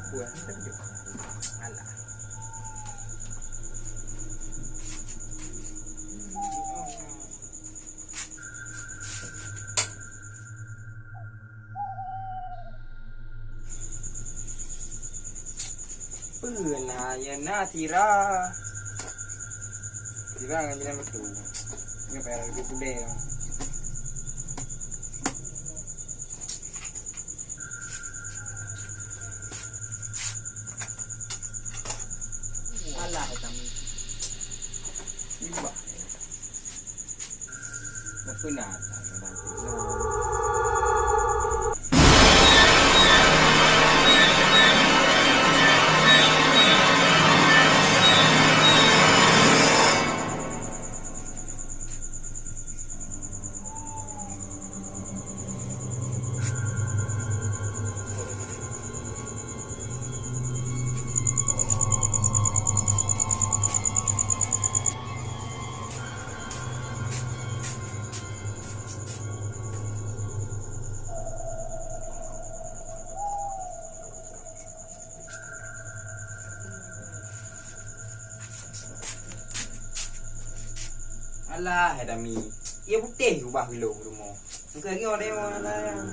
buat tapi alah. Pernah ya Natira. Tira kan jalan betul. Ini payah lagi pulih. Alah kami. Ibah. Benar. Alah, Dami. Ia putih ubah bilo rumah. Muka lagi orang dewa lah.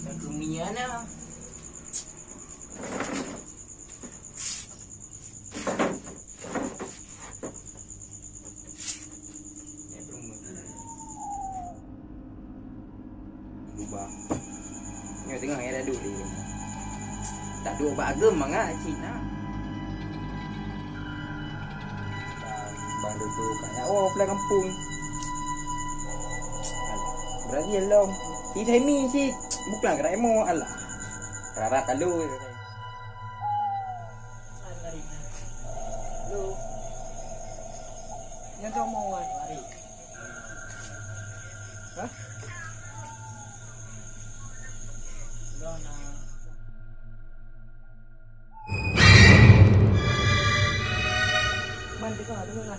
Kerumiana. Ubah. Ni tengok ada dulu. Tak dua bagam mangga Cina. Bang duduk kat oh pulang kampung. Berarti long. Si Semi si bukan gerak emo alah. Rara kalu. Lu. Yang kau mau lari. Hah? Dona. Mandi kau ada mana?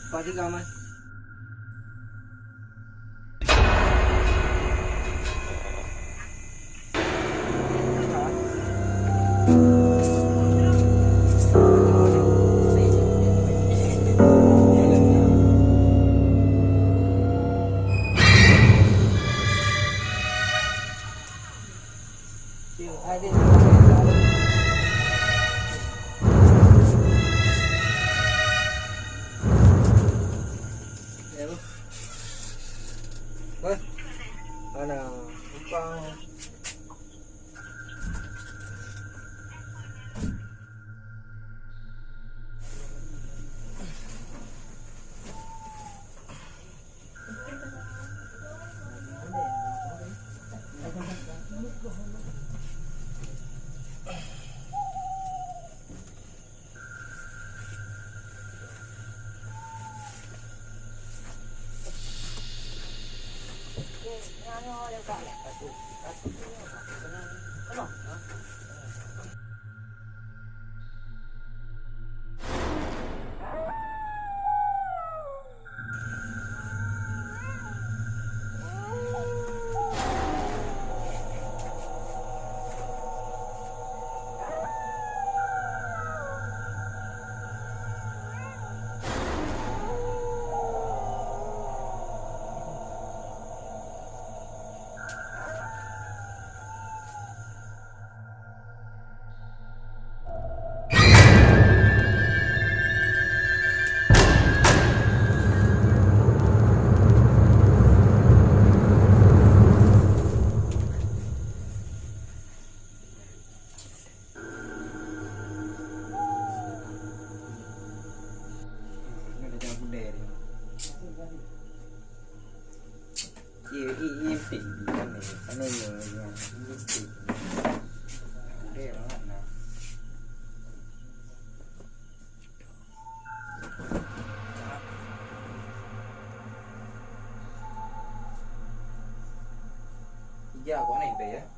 Pagi kaman. tak lah satu tu kenapa im tỉ này anh em nhớ nha im tỉ đây là bạn nào giờ có này bé